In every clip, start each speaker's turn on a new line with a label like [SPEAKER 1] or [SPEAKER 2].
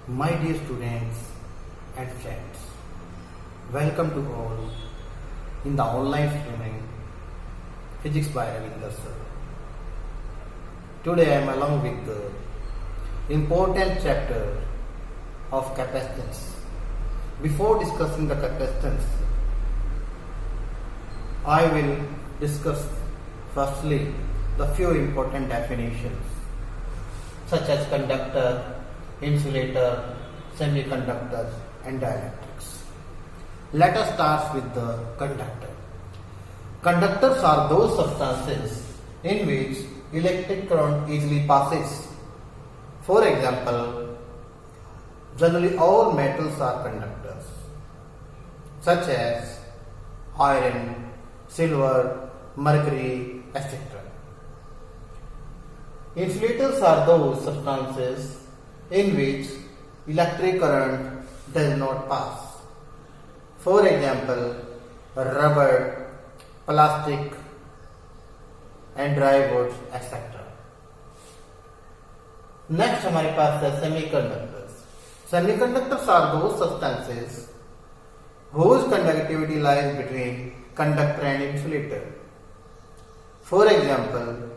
[SPEAKER 1] My dear students and friends, welcome to all in the online streaming Physics by Ravinder sir. Today I am along with the important chapter of capacitance. Before discussing the capacitance, I will discuss firstly the few important definitions such as conductor, insulator, semiconductors and dielectrics. Let us start with the conductor. Conductors are those substances in which electric current easily passes. For example, generally all metals are conductors such as iron, silver, mercury, etc. Insulators are those substances in which electric current does not pass. For example, rubber, plastic and dry goods, etc. Next हमारे पास है semiconductors. Semiconductors are those substances whose conductivity lies between conductor and insulator. For example,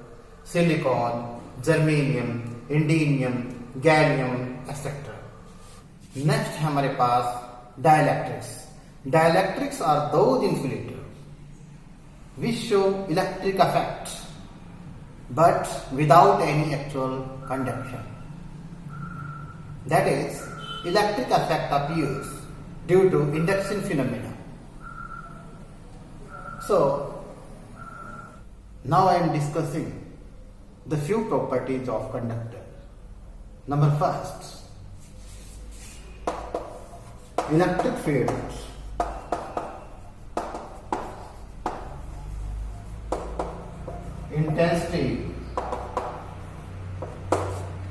[SPEAKER 1] silicon, germanium, indium, gallium, etc. Next है हमारे पास dielectrics. Dielectrics are those insulators which show electric effects but without any actual conduction. That is, electric effect appears due to induction phenomena. So, now I am discussing the few properties of conductor. Number first, electric fields. Intensity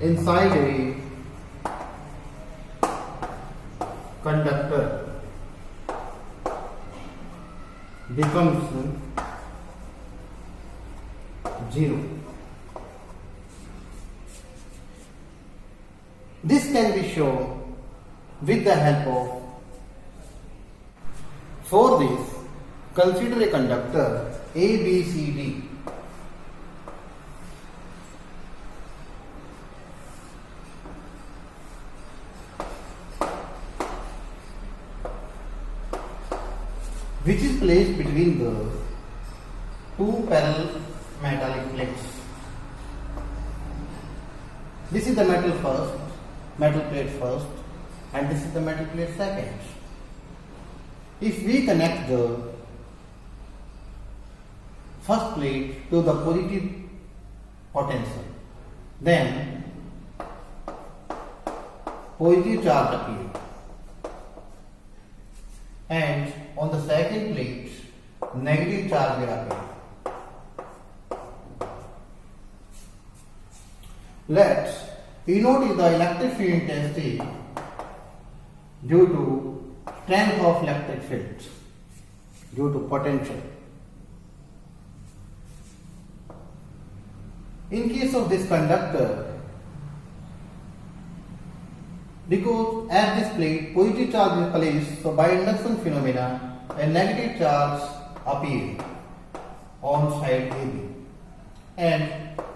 [SPEAKER 1] inside a conductor becomes zero. This can be shown with the help of. For this, consider a conductor A, B, C, D. Which is placed between the two parallel metallic plates. This is the metal plate first, and this is the metal plate second. If we connect the first plate to the positive potential, then positive charge appears, and on the second plate negative charge will appear. Let E naught is the electric field intensity due to strength of electric field due to potential. In case of this conductor, because at this plate positive charge is placed, so by induction phenomena a negative charge appears on side AB and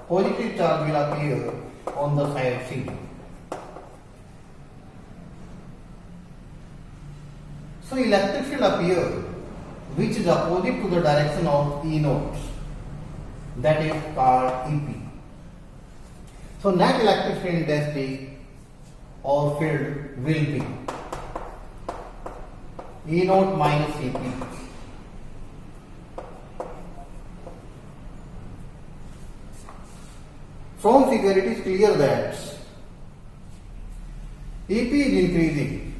[SPEAKER 1] positive charge will appear on the side CD. So electric field appears which is opposite to the direction of E naught, that is called EP. So net electric field intensity or field will be E naught minus EP. From figure it is clear that EP is increasing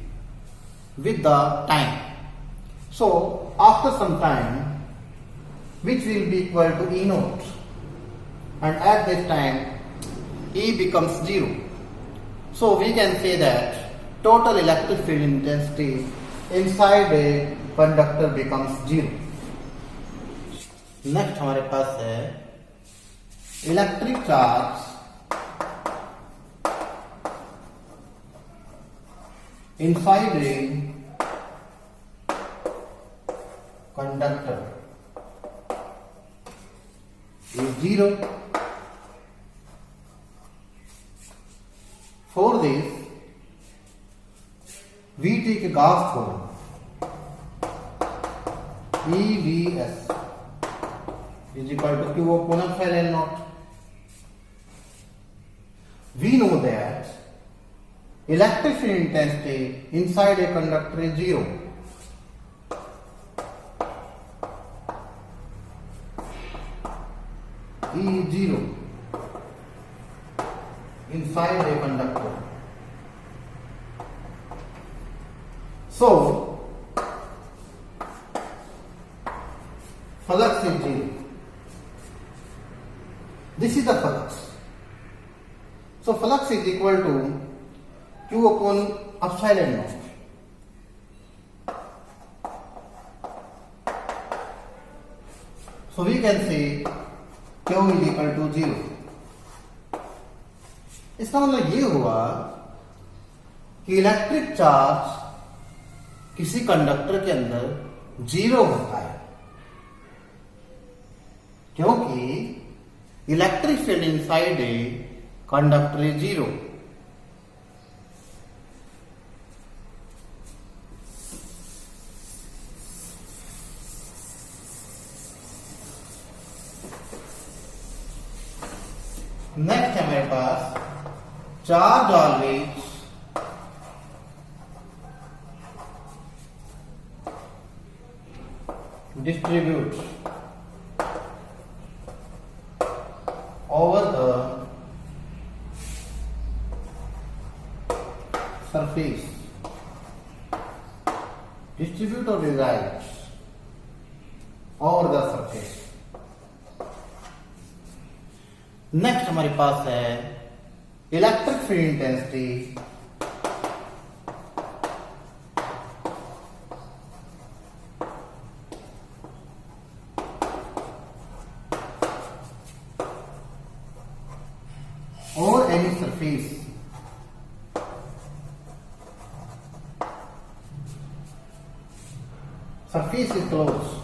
[SPEAKER 1] with the time. So after some time, which will be equal to E naught, and at this time E becomes 0. So we can say that total electric field intensity inside a conductor becomes 0. Next हमारे पास है electric charge inside a conductor is 0. For this, we take a Gauss theorem. EVS is equal to Q upon epsilon naught. We know that electric field intensity inside a conductor is 0. E is 0 inside a conductor. So, flux is 0. This is the flux. So, flux is equal to Q upon epsilon naught. So, we can say Q is equal to 0. इसका मतलब ये हुआ कि electric charge किसी conductor के अंदर 0 होता है, क्योंकि electric field inside a conductor is 0. Next है मेरे पास charge always distributes over the surface. Distribute or resides over the surface. Next हमारे पास है electric field intensity or any surface is closed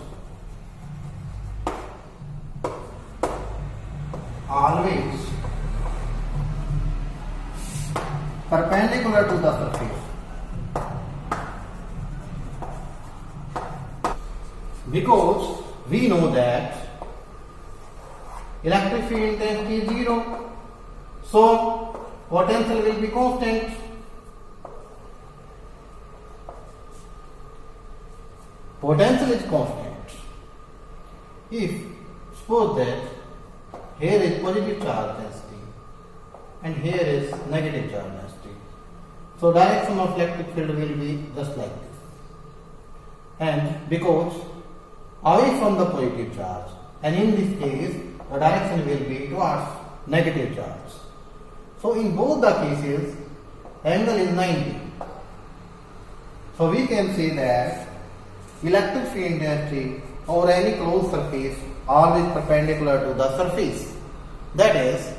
[SPEAKER 1] always perpendicular to the surface, because we know that electric field intensity is 0. So, potential will be constant. Potential is constant. If suppose that here is positive charge density and here is negative charge density, so direction of electric field will be just like this. And because away from the positive charge, and in this case the direction will be towards negative charge. So in both the cases, angle is 90. So we can say that electric field intensity over any closed surface always perpendicular to the surface. That is,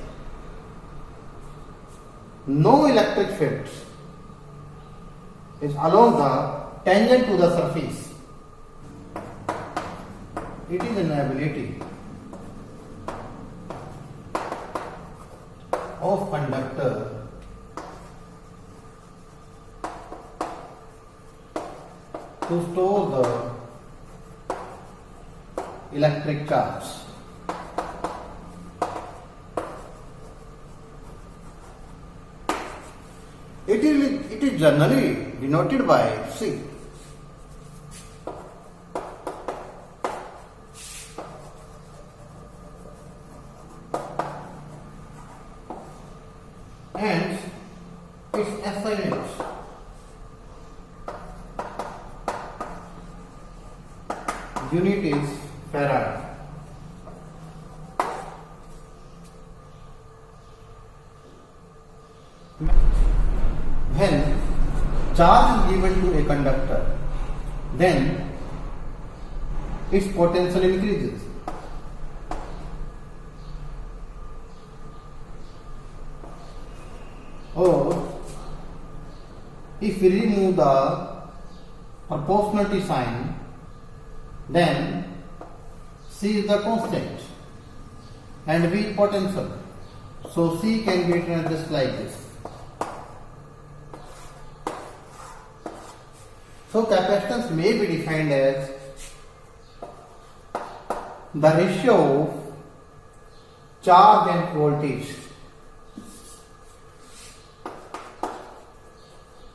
[SPEAKER 1] no electric field is along the tangent to the surface. It is an ability of conductor to store the electric charge. It is generally denoted by C. And its SI units. Unit is farad. When charge is given to a conductor, then its potential increases. Or if we remove the proportionality sign, then C is the constant and V potential. So C can be written just like this. So capacitance may be defined as the ratio of charge and voltage.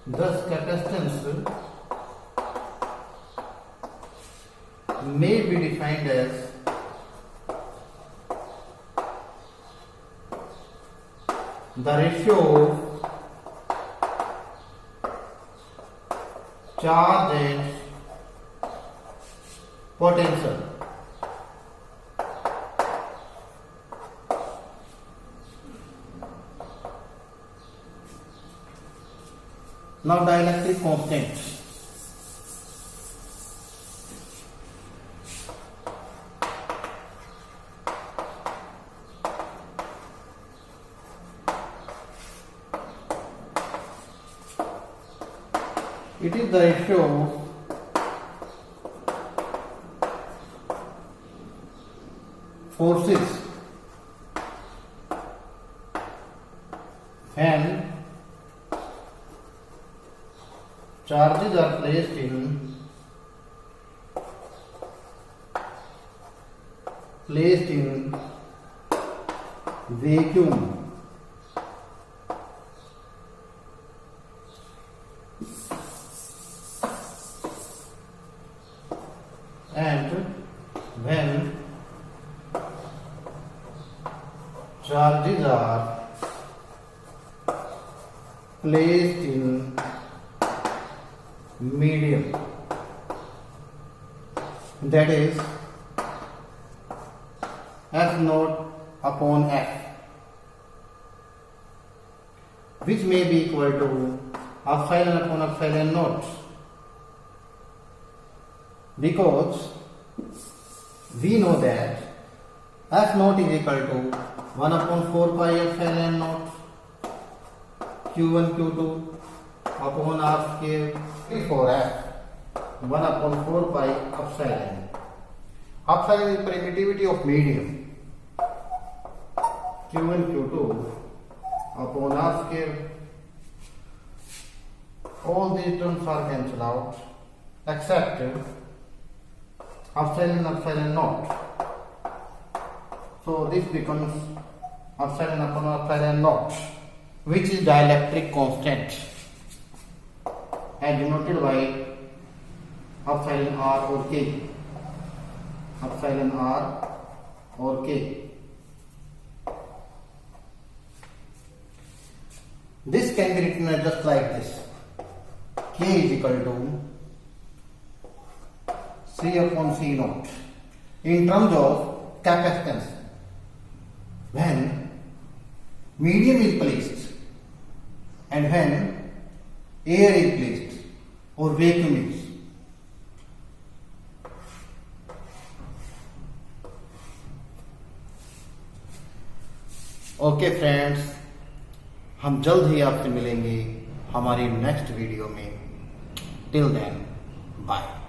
[SPEAKER 1] Thus capacitance may be defined as the ratio of charge and potential. Now dielectric constant. It is the ratio of forces when charges are placed in vacuum and when charges are placed in medium, that is F naught upon F, which may be equal to epsilon upon epsilon naught, because we know that F naught is equal to 1 upon 4 pi epsilon naught Q1 Q2 upon R square for F 1 upon 4 pi epsilon. Epsilon is permittivity of medium. Q1 Q2 upon R square. All these terms are cancelled out except epsilon epsilon naught. So this becomes epsilon upon epsilon naught, which is dielectric constant and denoted by epsilon R or K. Epsilon R or K. This can be written as just like this. K is equal to C upon C naught in terms of capacitance. When medium is placed and when air is placed or vacuum is. Okay friends, हम जल्द ही आपसे मिलेंगे हमारी next video में. Till then bye.